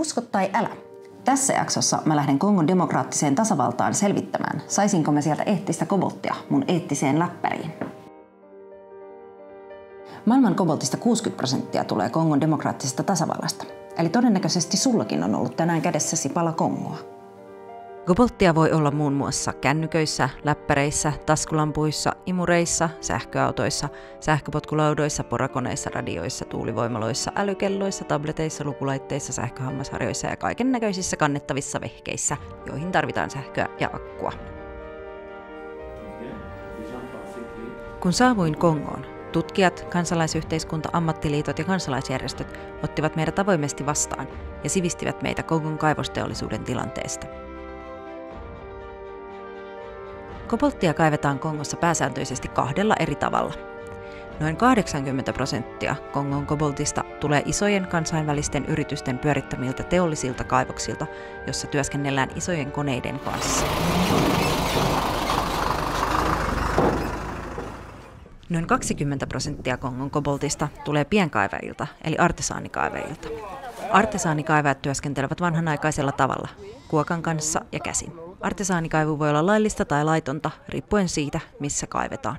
Usko tai älä. Tässä jaksossa mä lähden Kongon demokraattiseen tasavaltaan selvittämään, saisinko mä sieltä eettistä kobolttia mun eettiseen läppäriin. Maailman koboltista 60% tulee Kongon demokraattisesta tasavallasta. Eli todennäköisesti sullakin on ollut tänään kädessäsi pala Kongoa. Kobolttia voi olla muun muassa kännyköissä, läppäreissä, taskulampuissa, imureissa, sähköautoissa, sähköpotkulaudoissa, porakoneissa, radioissa, tuulivoimaloissa, älykelloissa, tableteissa, lukulaitteissa, sähköhammasharjoissa ja kaiken näköisissä kannettavissa vehkeissä, joihin tarvitaan sähköä ja akkua. Kun saavuin Kongoon, tutkijat, kansalaisyhteiskunta, ammattiliitot ja kansalaisjärjestöt ottivat meidät avoimesti vastaan ja sivistivät meitä Kongon kaivosteollisuuden tilanteesta. Kobolttia kaivetaan Kongossa pääsääntöisesti 2 eri tavalla. Noin 80% Kongon koboltista tulee isojen kansainvälisten yritysten pyörittämiltä teollisilta kaivoksilta, jossa työskennellään isojen koneiden kanssa. Noin 20% Kongon koboltista tulee pienkaivajilta, eli artesaanikaivajilta. Artesaanikaivajat työskentelevät vanhanaikaisella tavalla, kuokan kanssa ja käsin. Artesaanikaivu voi olla laillista tai laitonta, riippuen siitä, missä kaivetaan.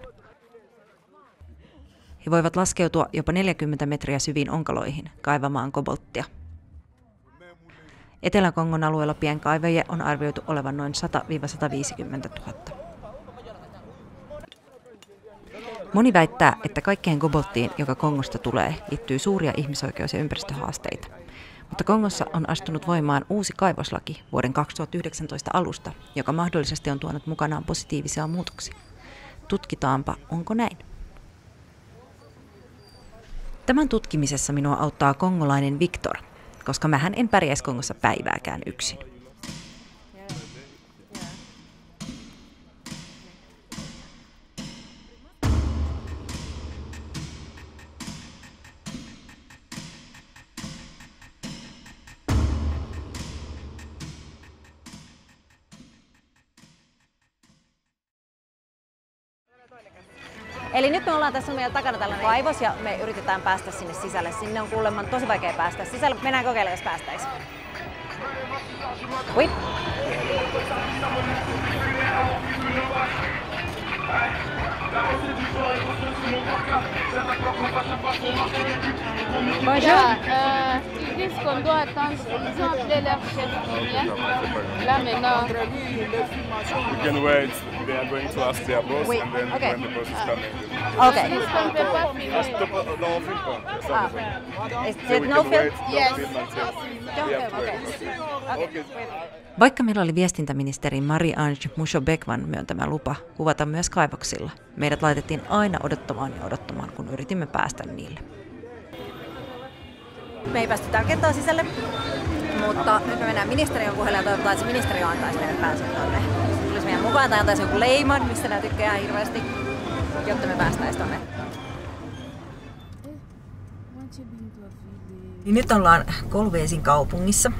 He voivat laskeutua jopa 40 metriä syviin onkaloihin kaivamaan kobolttia. Etelä-Kongon alueella pienkaivajia on arvioitu olevan noin 100–150 000. Moni väittää, että kaikkeen kobolttiin, joka Kongosta tulee, liittyy suuria ihmisoikeus- ja ympäristöhaasteita. Mutta Kongossa on astunut voimaan uusi kaivoslaki vuoden 2019 alusta, joka mahdollisesti on tuonut mukanaan positiivisia muutoksia. Tutkitaanpa, onko näin? Tämän tutkimisessa minua auttaa kongolainen Victor, koska mähän en pärjäisi Kongossa päivääkään yksin. Eli nyt me ollaan tässä meidän takana tällainen kaivos ja me yritetään päästä sinne sisälle. Sinne on kuulemma tosi vaikea päästä sisälle. Mennään kokeilemaan, jos päästäisiin. Ui. Bonjour. Ils disent qu'on doit attendre. Ils ont appelé leur chef qui vient. Là maintenant. You can wait. They are going to ask their boss, Wait, and then okay. when the boss is coming, Okay. Est-ce qu'on peut pas filmer? stop. No film. Ah. Is So it we no can film? wait. Yes. Don't film until Don't we have film, to okay. wait. Okay. Vaikka meillä oli viestintäministeri Marie-Ange Mushobekwan myöntämä lupa kuvata myös kaivoksilla, meidät laitettiin aina odottamaan ja odottamaan, kun yritimme päästä niille. Me ei päästy tällä kertaa sisälle, mutta nyt me mennään ministeriön puheelle ja toivotaan, että se ministeriö antaisi meille pääsyä tonne. Se tulisi meidän mukaan tai antaisi joku leiman, mistä nämä tykkää hirveästi, jotta me päästäisiin tonne. Nyt ollaan Kolwesin kaupungissa.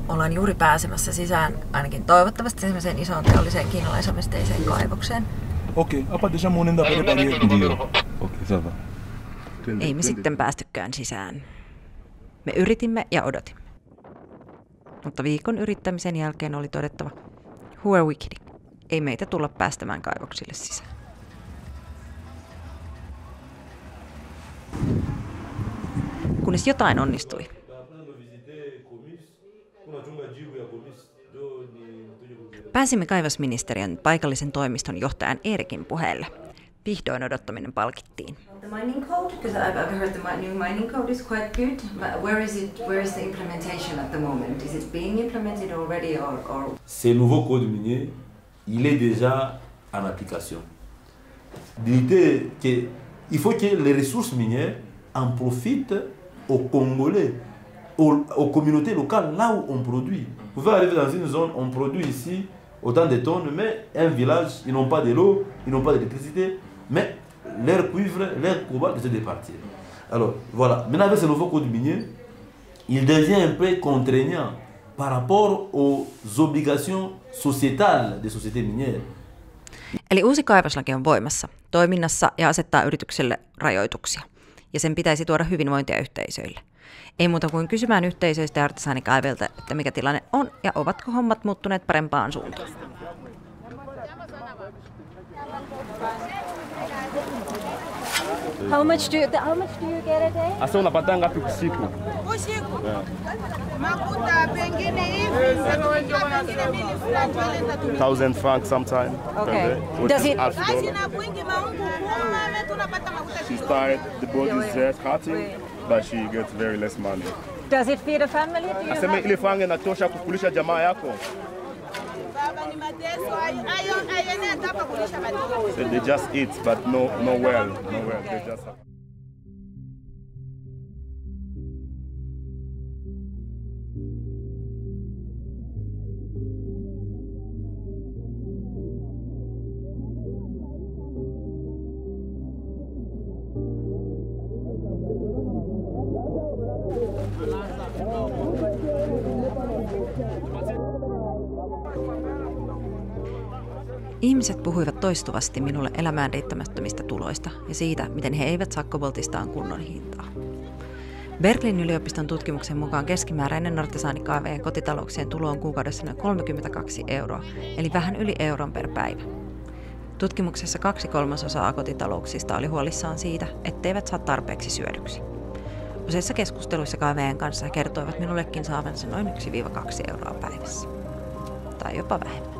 Ollaan juuri pääsemässä sisään, ainakin toivottavasti semmoiseen isoon teolliseen kiinalaisomisteiseen kaivokseen. Okei, apa déjà mon enda préparé. Okei, ça va. Ei me sitten päästykään sisään. Me yritimme ja odotimme. Mutta viikon yrittämisen jälkeen oli todettava, who are we kidding? Ei meitä tulla päästämään kaivoksille sisään. Kunnes jotain onnistui. Pääsimme kaivosministeriön paikallisen toimiston johtajan Erikin puheelle. Vihdoin odottaminen palkittiin. The mining code, because I've heard the new mining code is quite good. Where is the implementation at the moment? Is it being implemented already or? Ce nouveau code minier, il est déjà en application. L'idée que il faut que les ressources minières en profitent aux Congolais, aux communautés locales là où on produit. Vous pouvez arriver dans une zone, on produit ici autant de tonnes, mais un village, ils n'ont pas de l'eau, ils n'ont pas d'électricité, mais leur cuivre, leur cobalt essaient de partir. Alors voilà, maintenant avec ce nouveau code minier, il devient un peu contraignant par rapport aux obligations sociétales des sociétés minières. Eli uusi kaivoslaki on voimassa, toiminnassa ja asettaa yritykselle rajoituksia. Ja sen pitäisi tuoda hyvinvointia yhteisöille. Ei muuta kuin kysymään yhteisöistä ja artisaanikaiveilta, että mikä tilanne on ja ovatko hommat muuttuneet parempaan suuntaan. How much do you get a day? Asa unapata ngapi usiku? Usiku. Makuta pengine hivi 1,000 francs sometime. Okay. Does it? She started, the boat is just cutting, but she gets very less money. Does it feed a family? Do you Aseme ile franga inatosha kukulisha jamaa yako? So they just eat, but no well. They just have... Ihmiset puhuivat toistuvasti minulle elämään riittämättömistä tuloista ja siitä, miten he eivät saa koboltistaan kunnon hintaa. Berliinin yliopiston tutkimuksen mukaan keskimääräinen artisaanikaivaajien kotitalouksien tulo on kuukaudessa noin 32 €, eli vähän yli euron per päivä. Tutkimuksessa 2/3 kotitalouksista oli huolissaan siitä, etteivät saa tarpeeksi syödyksi. Useissa keskusteluissa kaivaajien kanssa he kertoivat minullekin saavansa noin 1-2 € päivässä. Tai jopa vähemmän.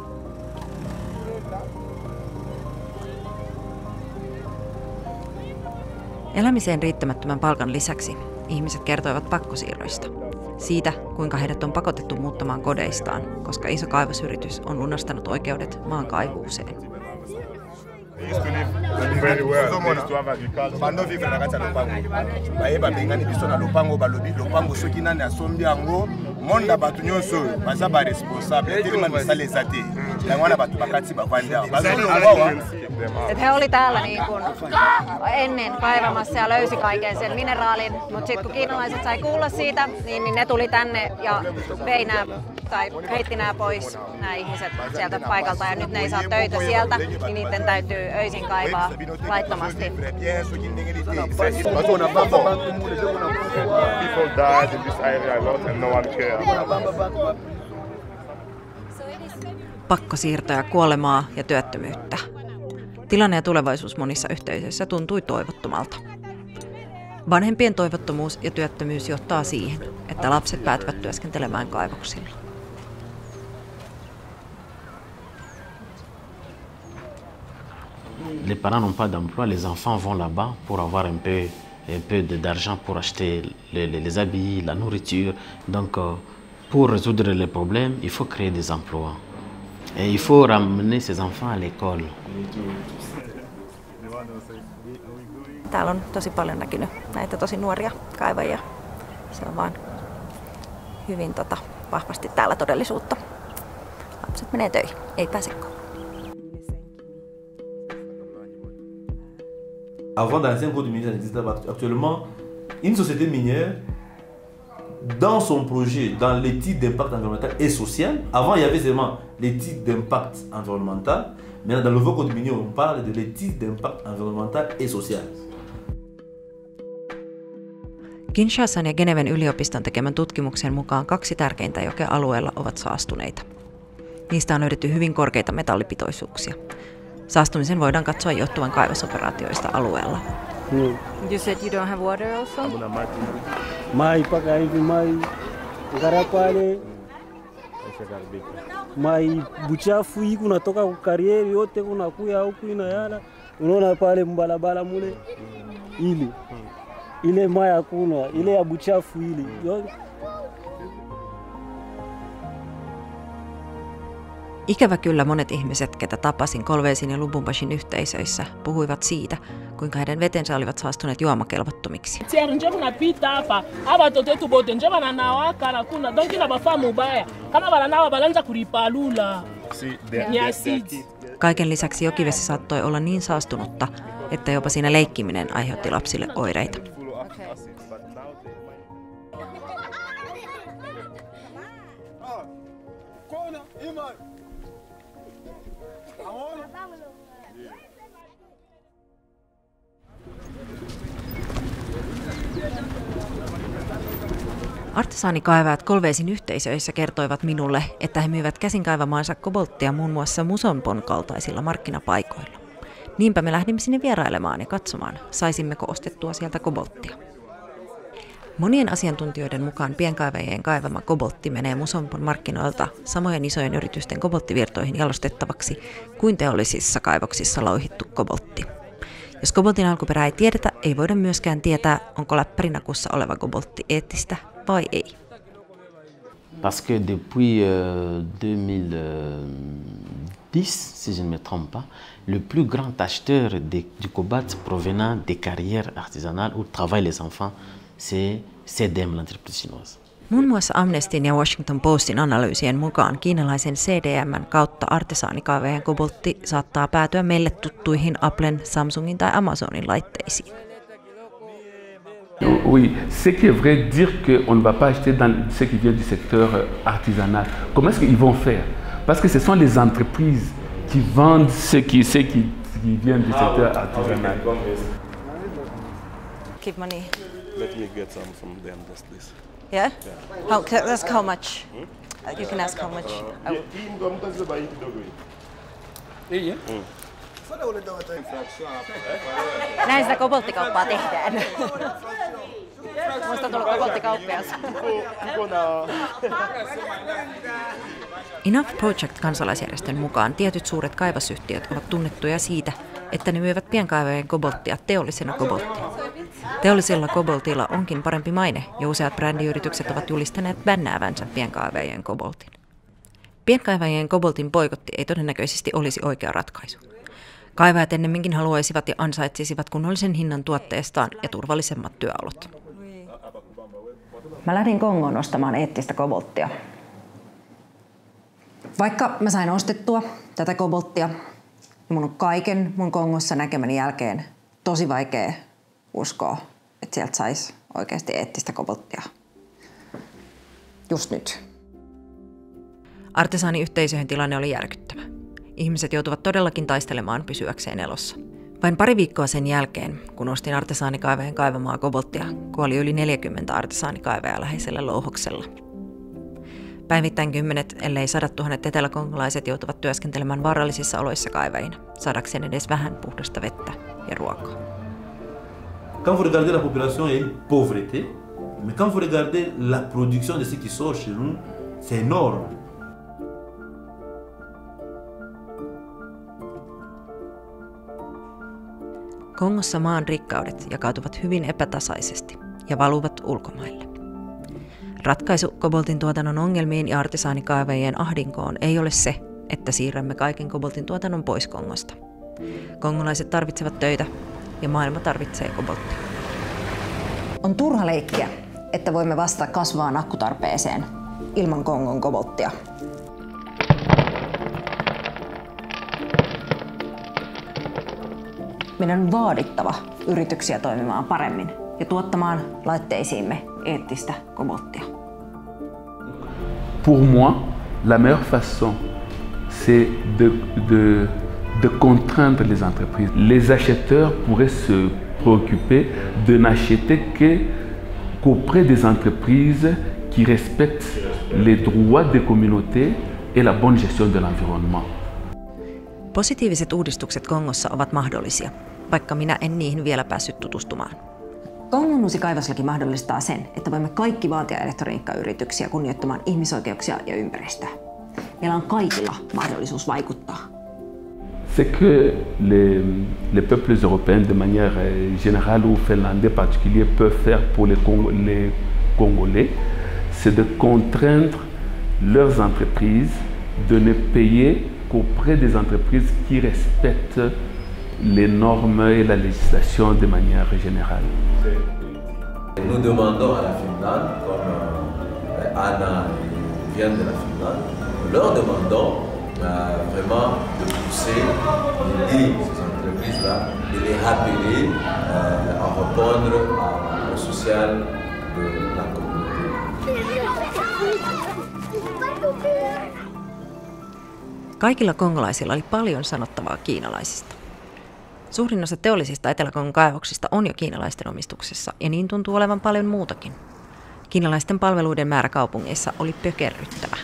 Elämiseen riittämättömän palkan lisäksi ihmiset kertoivat pakkosiirroista. Siitä, kuinka heidät on pakotettu muuttamaan kodeistaan, koska iso kaivosyritys on lunastanut oikeudet maan kaivuuseen. Very well. They used to have agriculture. Bando vivre na kati ya lopango. Bayeba bengani biso na lopango balobi lopango soki nani asombi yango monda bato nyonso oyo baza baresponsable telema misala eza te yango wana bato bakati bavandi awa bazolongwawa. He oli täällä niin kuin ennen kaivamassa ja löysi kaiken sen mineraalin, mutta sitten kun kiinalaiset sai kuulla siitä, niin ne tuli tänne ja vei nämä, tai heitti nämä pois, nämä ihmiset sieltä paikalta, ja nyt ne ei saa töitä sieltä, niin niiden täytyy öisin kaivaa laittomasti. People died in this area a lot and no one cared. Pakkosiirtoja, kuolemaa ja työttömyyttä. Tilanne ja tulevaisuus monissa yhteisöissä tuntui toivottomalta. Vanhempien toivottomuus ja työttömyys johtaa siihen, että lapset päätyvät työskentelemään kaivoksilla. Les parents n'ont pas d'emploi, les enfants vont là-bas pour avoir un peu d'argent pour acheter les habits, la nourriture. Donc, pour résoudre les problèmes, il faut créer des emplois. Et il faut ramener ces enfants à l'école. Täällä on tosi paljon näkynyt näitä tosi nuoria kaivajia. Se on vaan hyvin vahvasti täällä todellisuutta. Lapset menee töihin, ei pääse kouluun. Avant d'anciens cours de minière, ça n'existait pas. Actuellement, une société minière, dans son projet, dans l'étude d'impact environnemental et social, avant il y avait seulement l'étude d'impact environnemental, maintenant dans le nouveau code minier, on parle de l'étude d'impact environnemental et social. Kinshasan ja Geneven yliopiston tekemän tutkimuksen mukaan 2 tärkeintä jokea alueella ovat saastuneita. Niistä on löydetty hyvin korkeita metallipitoisuuksia. Saastumisen voidaan katsoa johtuvan kaivosoperaatioista alueella. You said you don't have water also? Mai paka hivi mai ngara pale. Mai buchafu hii kunatoka kwa karieri yote kunakuya huku inayala. Unaona pale mbalabala mule ile mai hakuna, ile ya buchafu ile. Ikävä kyllä monet ihmiset, ketä tapasin Kolwesin ja Lubumbashin yhteisöissä, puhuivat siitä, kuinka heidän vetensä olivat saastuneet juomakelvottomiksi. Kaiken lisäksi jokivesi saattoi olla niin saastunutta, että jopa siinä leikkiminen aiheutti lapsille oireita. Artesaanikaivajat Kolvesin yhteisöissä kertoivat minulle, että he myyvät käsinkaivamaansa kobolttia muun muassa Musonpon kaltaisilla markkinapaikoilla. Niinpä me lähdimme sinne vierailemaan ja katsomaan, saisimmeko ostettua sieltä kobolttia. Monien asiantuntijoiden mukaan pienkaivajien kaivama koboltti menee Musonpon markkinoilta samojen isojen yritysten kobolttivirtoihin jalostettavaksi kuin teollisissa kaivoksissa louhittu koboltti. Jos koboltin alkuperää ei tiedetä, ei voida myöskään tietää, onko läppärinakussa oleva koboltti eettistä vai ei. Parce que depuis 2010, si je ne me trompe pas, le plus grand acheteur du cobalt provenant des carrières artisanales où travaillent les enfants, c'est CDM, l'entreprise chinoise. Muun muassa Amnestyn ja Washington Postin analyysien mukaan kiinalaisen CDM:n kautta artesaanikaivajan koboltti saattaa päätyä meille tuttuihin Applen, Samsungin tai Amazonin laitteisiin. Oui, ce qui est vrai dire qu'on ne va pas acheter dans ce qui vient du secteur artisanal. Comment est-ce qu'ils vont faire? Parce que ce sont les entreprises qui vendent ce qui vient du secteur artisanal. Keep money. Let me get some from them, just please. Yeah? Ask how much. You can ask how much. Näin sitä kobolttikauppaa tehdään. Musta on tullut kobolttikauppias. Enough Project-kansalaisjärjestön mukaan tietyt suuret kaivosyhtiöt ovat tunnettuja siitä, että ne myyvät pienkaivajien kobolttia teollisena kobolttina. Teollisella koboltilla onkin parempi maine ja useat brändiyritykset ovat julistaneet bännäävänsä pienkaivajien koboltin. Pienkaivajien koboltin boikotti ei todennäköisesti olisi oikea ratkaisu. Kaivajat ennemminkin haluaisivat ja ansaitsisivat kunnollisen hinnan tuotteestaan ja turvallisemmat työolot. Mä lähdin Kongoon ostamaan eettistä kobolttia. Vaikka mä sain ostettua tätä kobolttia, niin mun on kaiken mun Kongossa näkemäni jälkeen tosi vaikea uskoa, että sieltä saisi oikeasti eettistä kobolttia. Just nyt. Artesaaniyhteisöjen tilanne oli järkyttävä. Ihmiset joutuvat todellakin taistelemaan pysyäkseen elossa. Vain pari viikkoa sen jälkeen, kun ostin artesaanikaivajien kaivamaa kobolttia, kuoli yli 40 artesaanikaivajaa läheisellä louhoksella. Päivittäin 10, ellei 100 000 eteläkongolaiset joutuvat työskentelemään vaarallisissa oloissa kaivajina, saadakseen edes vähän puhdasta vettä ja ruokaa. Quand vous regardez la population, il y a une pauvreté, mais quand vous regardez la production de ce qui sort chez nous, c'est énorme. Kongossa maan rikkaudet jakautuvat hyvin epätasaisesti ja valuvat ulkomaille. Ratkaisu koboltin tuotannon ongelmiin ja artesaanikaivajien ahdinkoon ei ole se, että siirrämme kaiken koboltin tuotannon pois Kongosta. Kongolaiset tarvitsevat töitä ja maailma tarvitsee kobolttia. On turha leikkiä, että voimme vastata kasvavaan akkutarpeeseen ilman Kongon kobolttia. Meidän on vaadittava yrityksiä toimimaan paremmin ja tuottamaan laitteisiimme eettistä kobolttia. Pour moi, la meilleure façon, c'est de contraindre les entreprises. Les acheteurs pourraient se préoccuper de n'acheter qu'auprès des entreprises qui respectent les droits des communautés et la bonne gestion de l'environnement. Positiiviset uudistukset Kongossa ovat mahdollisia, vaikka minä en niihin vielä päässyt tutustumaan. Kongon uusi kaivoslaki mahdollistaa sen, että voimme kaikki vaatia elektroniikkayrityksiä kunnioittamaan ihmisoikeuksia ja ympäristöä. Meillä on kaikilla mahdollisuus vaikuttaa. C'est que les peuples européens de manière générale ou finlandais particulier peuvent faire pour les Congolais, c'est de contraindre leurs entreprises de ne payer qu'auprès des entreprises qui respectent les normes et la législation de manière générale. Nous demandons à la Finlande, comme Anna vient de la Finlande, nous leur demandons vraiment de pousser, d'aider ces entreprises-là, de les rappeler à répondre au social de la communauté. Kaikilla kongolaisilla oli paljon sanottavaa kiinalaisista. Suurin osa teollisista Etelä-Kongon kaivoksista on jo kiinalaisten omistuksessa, ja niin tuntuu olevan paljon muutakin. Kiinalaisten palveluiden määrä kaupungeissa oli pökerryttävä.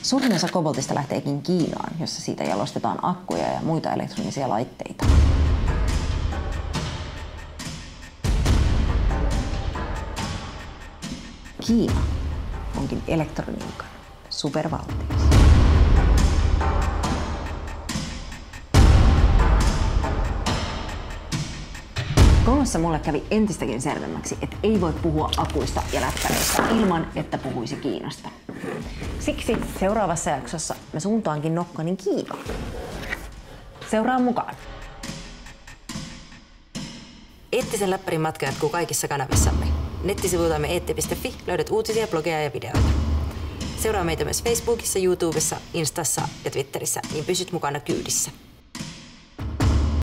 Suurin osa koboltista lähteekin Kiinaan, jossa siitä jalostetaan akkuja ja muita elektronisia laitteita. Kiina onkin elektroniikan supervaltias. Kongossa mulle kävi entistäkin selvemmäksi, että ei voi puhua akuista ja läppäreistä ilman, että puhuisi Kiinasta. Siksi seuraavassa jaksossa mä suuntaankin nokkani Kiinaan. Seuraa mukaan! Eettisen läppärin matka jatkuu kaikissa kanavissamme. Nettisivuiltamme eetti.fi löydät uutisia, blogeja ja videoita. Seuraa meitä myös Facebookissa, YouTubessa, Instassa ja Twitterissä, niin pysyt mukana kyydissä.